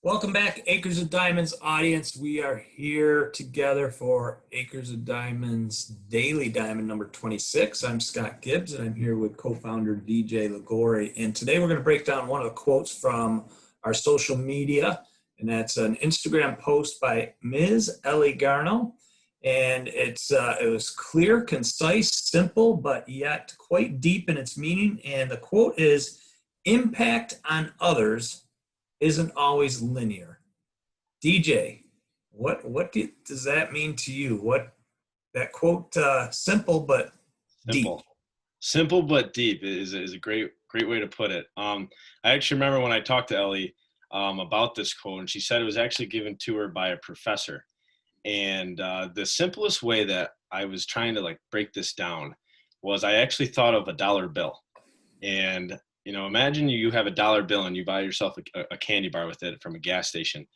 Welcome back, Acres of Diamonds audience. We are here together for Acres of Diamonds Daily Diamond number 26. I'm Scott Gibbs, and I'm here with co-founder DJ Ligori. And today we're going to break down one of the quotes from our social media, and that's an Instagram post by Ms. Ellie Garno. And it was clear, concise, simple, but yet quite deep in its meaning. And the quote is, "Impact on others isn't always linear." DJ, does that mean to you? What that quote, simple but deep. Simple but deep is a great way to put it. I actually remember when I talked to Ellie about this quote, and she said it was actually given to her by a professor. And the simplest way that I was trying to break this down was I actually thought of a dollar bill. And imagine you have a dollar bill and you buy yourself a candy bar with it from a gas station.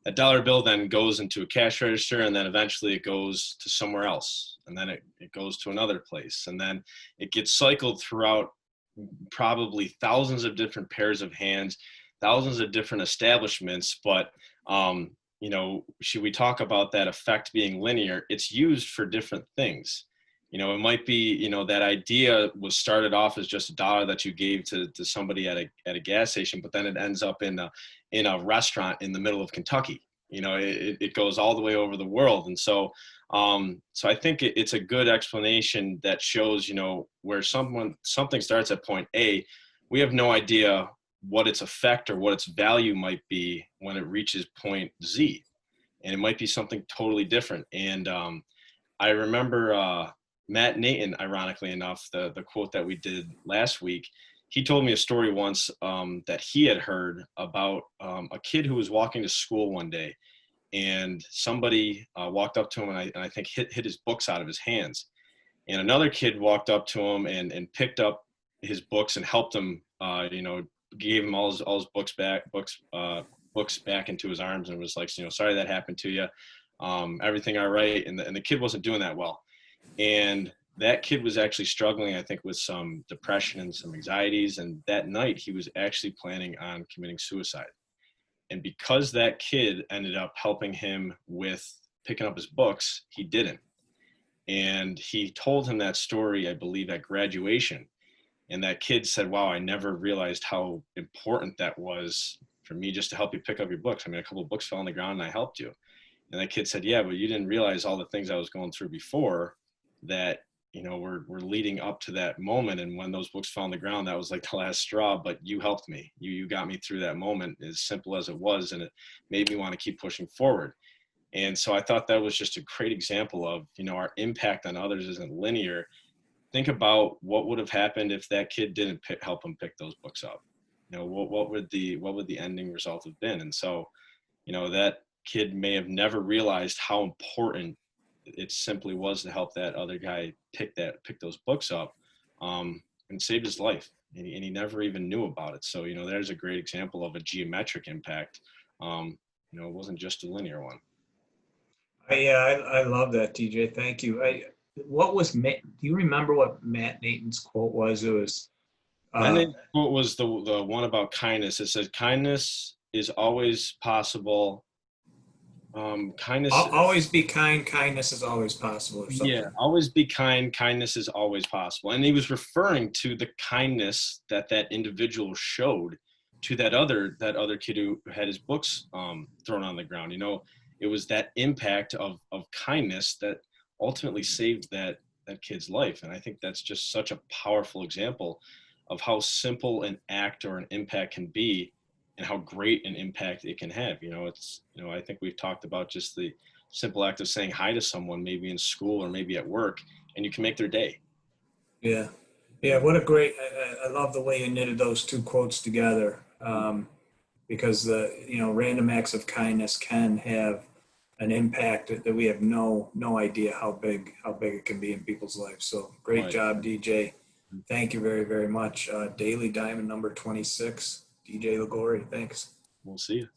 That dollar bill then goes into a cash register, and then eventually it goes to somewhere else. And then it goes to another place. And then it gets cycled throughout probably thousands of different pairs of hands, thousands of different establishments. But, should we talk about that effect being linear? It's used for different things. It might be, that idea was started off as just a dollar that you gave to somebody at a gas station, but then it ends up in a restaurant in the middle of Kentucky. It goes all the way over the world. And so I think it's a good explanation that shows, where something starts at point A, we have no idea what its effect or what its value might be when it reaches point Z. And it might be something totally different. And I remember Matt Nathan, ironically enough, the quote that we did last week, he told me a story once that he had heard about a kid who was walking to school one day, and somebody walked up to him and I think hit his books out of his hands. And another kid walked up to him and picked up his books and helped him, gave him all his books back into his arms, and was like, sorry that happened to you. Everything all right? And the kid wasn't doing that well. And that kid was actually struggling, I think, with some depression and some anxieties. And that night he was actually planning on committing suicide. And because that kid ended up helping him with picking up his books, he didn't. And he told him that story, I believe, at graduation. And that kid said, "Wow, I never realized how important that was for me just to help you pick up your books. I mean, a couple of books fell on the ground and I helped you." And that kid said, "Yeah, but you didn't realize all the things I was going through before that, we're leading up to that moment. And when those books fell on the ground, that was like the last straw, but you helped me. You got me through that moment, as simple as it was. And it made me want to keep pushing forward." And so I thought that was just a great example of, our impact on others isn't linear. Think about what would have happened if that kid didn't help him pick those books up. What would the ending result have been? And so, that kid may have never realized how important it simply was to help that other guy pick those books up, and saved his life. And he never even knew about it. So, there's a great example of a geometric impact. It wasn't just a linear one. I love that, DJ. Thank you. Do you remember what Matt Nathan's quote was? It was, Matt Nathan's quote was the one about kindness. It said, "Kindness is always possible. always be kind. Kindness is always possible," or something. Yeah, always be kind. Kindness is always possible." And he was referring to the kindness that individual showed to that other kid who had his books thrown on the ground. It was that impact of kindness that ultimately saved that kid's life. And I think that's just such a powerful example of how simple an act or an impact can be, and how great an impact it can have. I think we've talked about just the simple act of saying hi to someone, maybe in school or maybe at work, and you can make their day. Yeah. Yeah. What a great, I love the way you knitted those two quotes together. Because random acts of kindness can have an impact that we have no idea how big it can be in people's lives. So great Right. job, DJ. Thank you very, very much. Daily Diamond number 26, DJ Ligori. Thanks. We'll see you.